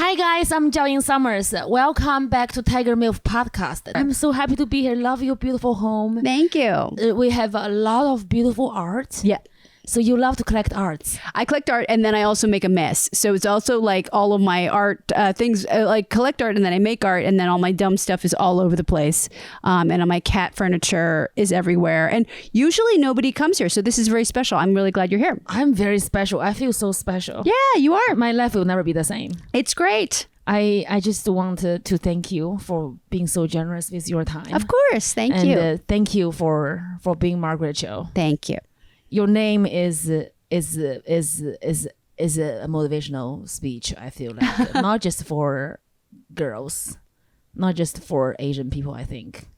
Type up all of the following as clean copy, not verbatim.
Hi guys, I'm Jiaoying Summers. Welcome back to Tiger Milk Podcast. I'm so happy to be here. Love your beautiful home. Thank you. We have a lot of beautiful art. Yeah. So you love to collect arts. I collect art and then I also make a mess. So it's also like all of my art things, like collect art and then I make art and then all my dumb stuff is all over the place. And my cat furniture is everywhere. And usually nobody comes here. So this is very special. I'm really glad you're here. I'm very special. I feel so special. Yeah, you are. My life will never be the same. It's great. I just want to thank you for being so generous with your time. Of course. Thank you. And thank you for being Margaret Cho. Thank you. Your name is a motivational speech. I feel like not just for girls, not just for Asian people. I think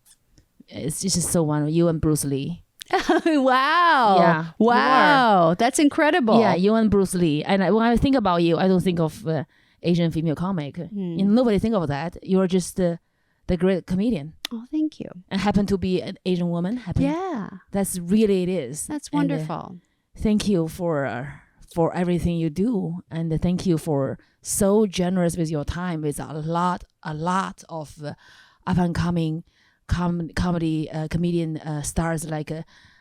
it's just so wonderful. You and Bruce Lee. Wow. Yeah. Wow. That's incredible. Yeah, you and Bruce Lee. And when I think about you, I don't think of Asian female comic. Nobody think of that. You're just the great comedian. Oh, thank you. And happen to be an Asian woman. Yeah. That's really it is. That's wonderful. And, thank you for everything you do, and thank you for so generous with your time with a lot of up and coming comedy comedian stars like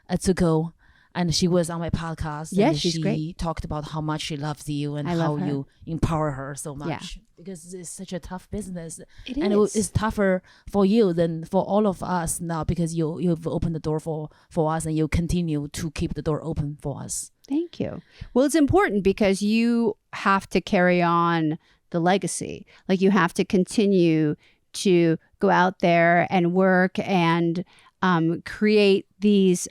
Atsuko, and she was on my podcast. Yeah, and she's she great. talked about how much she loves you and I how love her. you empower her so much. Yeah. Because it's such a tough business. It And is. it's tougher for you than for all of us now, because you've opened the door for us, and you continue to keep the door open for us. Thank you. Well, it's important because you have to carry on the legacy. Like you have to continue to go out there and work and create these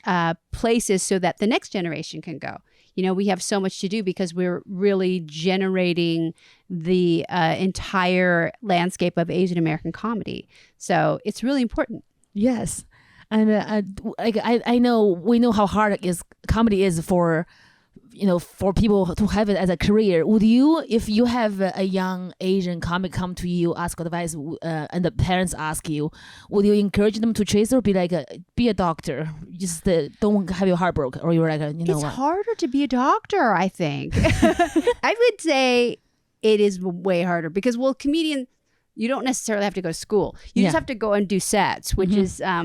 places so that the next generation can go. You know, we have so much to do because we're really generating the entire landscape of Asian American comedy. So it's really important. Yes, and I know we know how hard comedy is for people to have it as a career. Would you, if you have a young Asian comic come to you, ask advice, and the parents ask you, would you encourage them to chase or be like be a doctor? Just don't have your heart broke, or you're like It's harder to be a doctor, I think. I would say it is way harder because, well, comedian, you don't necessarily have to go to school. You just have to go and do sets, which is a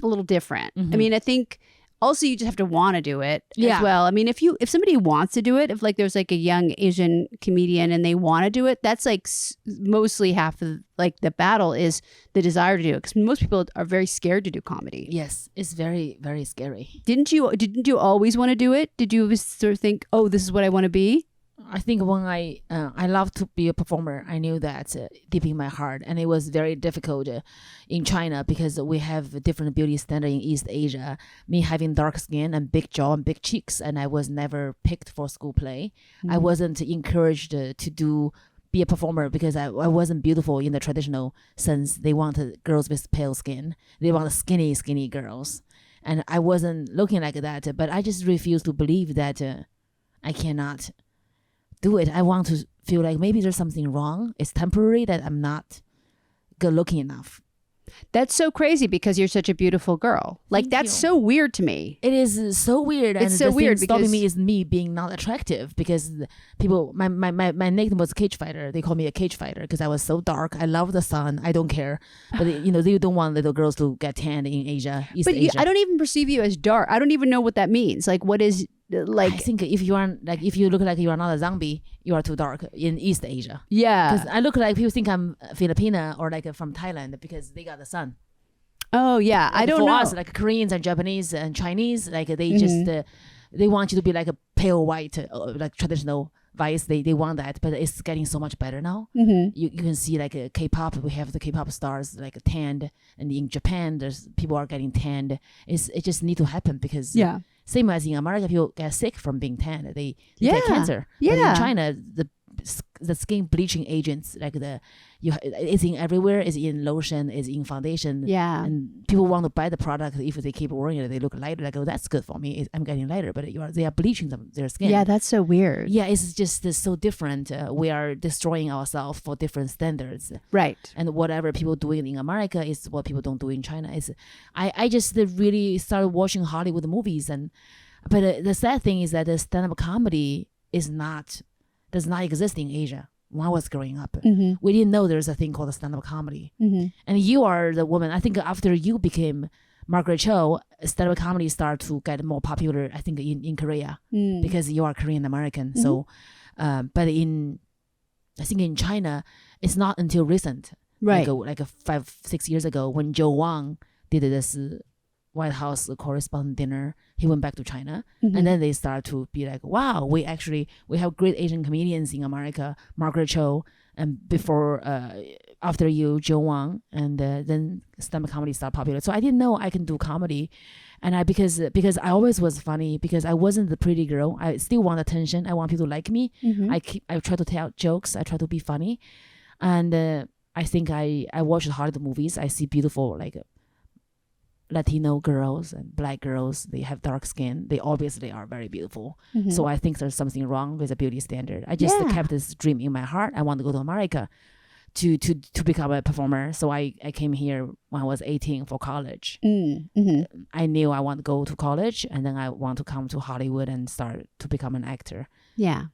little different. I mean, I think also you just have to want to do it as well. I mean, if somebody wants to do it, if like there's like a young Asian comedian and they want to do it, that's like mostly half of like the battle is the desire to do it, because most people are very scared to do comedy. Yes, it's very, very scary. Didn't you always want to do it? Did you always sort of think, oh, this is what I want to be? I think when I love to be a performer, I knew that deep in my heart, and it was very difficult in China because we have a different beauty standard in East Asia. Me having dark skin and big jaw and big cheeks, and I was never picked for school play. I wasn't encouraged to be a performer because I wasn't beautiful in the traditional sense. They wanted girls with pale skin. They wanted skinny girls, and I wasn't looking like that. But I just refused to believe that I cannot do it. I want to feel like maybe there's something wrong. It's temporary, that I'm not good looking enough. That's so crazy because you're such a beautiful girl. Like, that's so weird to me. It is so weird. It's and so the weird thing stopping because me is me being not attractive, because people, my nickname was cage fighter. They call me a cage fighter because I was so dark. I love the sun. I don't care. But they don't want little girls to get tanned in Asia, East Asia. I don't even perceive you as dark. I don't even know what that means. Like, what is like? I think if you look like you are not a zombie, you are too dark in East Asia. Yeah. Because I look like people think I'm Filipina or like from Thailand because they got the sun. Oh yeah, Like I don't for know. us, like Koreans and Japanese and Chinese, like they just they want you to be like a pale white, like traditional vice. They want that, but it's getting so much better now. You can see like K-pop. We have the K-pop stars like tanned, and in Japan, there's people are getting tanned. It just need to happen because same as in America, people get sick from being tanned. They get cancer. But in China, the skin bleaching agents, like it's in everywhere. It's in lotion. It's in foundation. Yeah. And people want to buy the product if they keep wearing it. They look lighter. Like, oh, that's good for me. I'm getting lighter. But they are bleaching their skin. Yeah, that's so weird. Yeah, it's just so different. We are destroying ourselves for different standards. Right. And whatever people doing in America is what people don't do in China. I just really started watching Hollywood movies, but the sad thing is that the stand-up comedy does not exist in Asia. when I was growing up. Mm-hmm. We didn't know there's a thing called stand-up comedy. Mm-hmm. And you are the woman. I think after you became Margaret Cho, stand-up comedy started to get more popular, I think, in Korea because you are Korean American. So, but I think in China, it's not until recent, Right. like 5-6 years ago, when Jiaoying did this White House correspondent dinner, he went back to China, and then they start to be like, wow, we have great Asian comedians in America, Margaret Cho, and before after you, Jiaoying, and then stand-up comedy started popular. So I didn't know I can do comedy, and because I always was funny, because I wasn't the pretty girl. I still want attention. I want people to like me. I try to tell jokes. I try to be funny, and I think I watch Hollywood movies. I see beautiful like Latino girls and black girls. They have dark skin. They obviously are very beautiful. So I think there's something wrong with the beauty standard. I just kept this dream in my heart. I want to go to America to become a performer. So I came here when I was 18 for college. I knew I want to go to college, and then I want to come to Hollywood and start to become an actor. Yeah.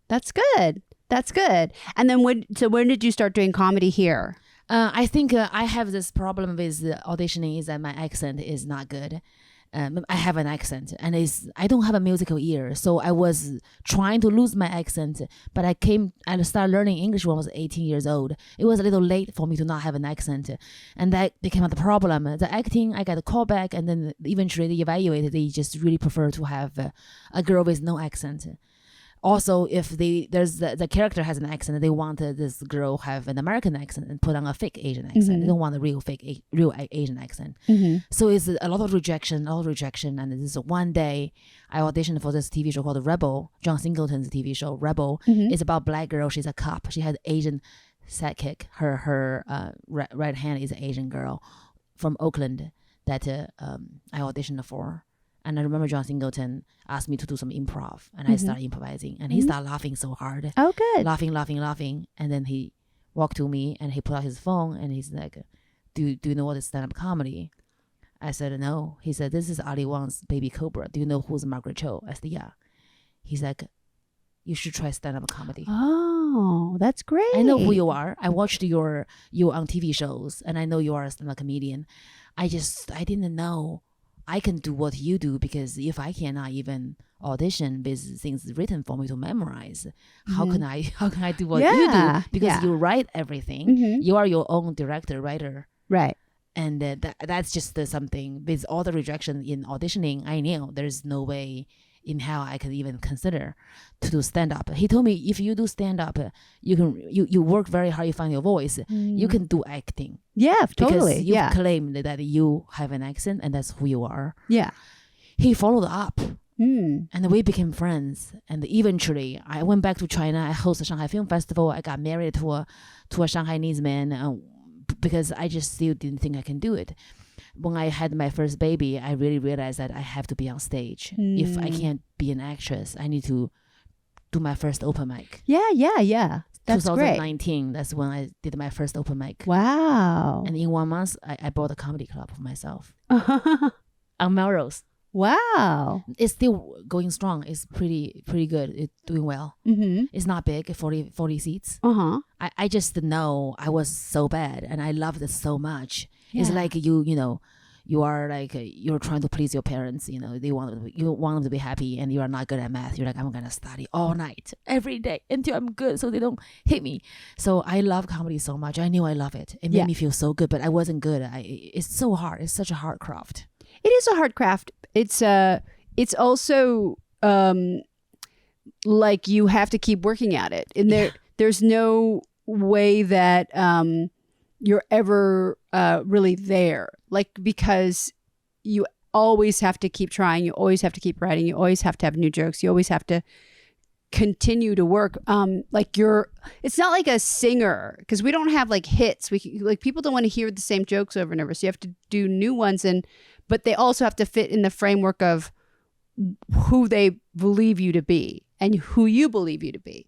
That's good. That's good. And then when did you start doing comedy here? I think I have this problem with auditioning is that my accent is not good. I have an accent, and I don't have a musical ear, so I was trying to lose my accent. But I started learning English when I was 18 years old. It was a little late for me to not have an accent, and that became the problem. The acting, I got a call back, and then eventually they evaluated. They just really prefer to have a girl with no accent. Also, if the character has an accent, they want this girl have an American accent and put on a fake Asian accent. They don't want a real Asian accent. So it's a lot of rejection. And this one day, I auditioned for this TV show called Rebel, John Singleton's TV show. Rebel is about black girl. She's a cop. She had Asian sidekick. Her right hand is an Asian girl from Oakland that I auditioned for. And I remember John Singleton asked me to do some improv, and I started improvising, and he started laughing so hard. Oh, good. Laughing. And then he walked to me, and he put out his phone, and he's like, do you know what is stand-up comedy? I said, no. He said, this is Ali Wong's Baby Cobra. Do you know who's Margaret Cho? I said, yeah. He's like, you should try stand-up comedy. Oh, that's great. I know who you are. I watched you on TV shows, and I know you are a stand-up comedian. I didn't know I can do what you do, because if I cannot even audition with things written for me to memorize, how can I do what you do? Because you write everything. You are your own director, writer. Right. And that's just something. With all the rejection in auditioning, I knew there's no way in how I could even consider to do stand-up. He told me, if you do stand-up, you work very hard, you find your voice, you can do acting. Yeah, totally. Because you claimed that you have an accent, and that's who you are. Yeah. He followed up, and we became friends. And eventually, I went back to China. I hosted Shanghai Film Festival. I got married to a Shanghainese man because I just still didn't think I can do it. When I had my first baby, I really realized that I have to be on stage. If I can't be an actress, I need to do my first open mic. Yeah. That's 2019, great. That's when I did my first open mic. Wow. And in 1 month, I bought a comedy club for myself on Melrose. Wow. It's still going strong. It's pretty good. It's doing well. It's not big, 40 seats. I just know I was so bad, and I loved it so much. Yeah. It's like you are like you're trying to please your parents. You want them to be happy, and you are not good at math. You're like, I'm gonna study all night, every day until I'm good, so they don't hit me. So I love comedy so much. I knew I love it. It made me feel so good, but I wasn't good. It's so hard. It's such a hard craft. It is a hard craft. It's also like you have to keep working at it, and there's no way that you're ever really there, like, because you always have to keep trying, you always have to keep writing, you always have to have new jokes, you always have to continue to work. It's not like a singer, because we don't have like hits. People don't want to hear the same jokes over and over, so you have to do new ones, but they also have to fit in the framework of who they believe you to be and who you believe you to be.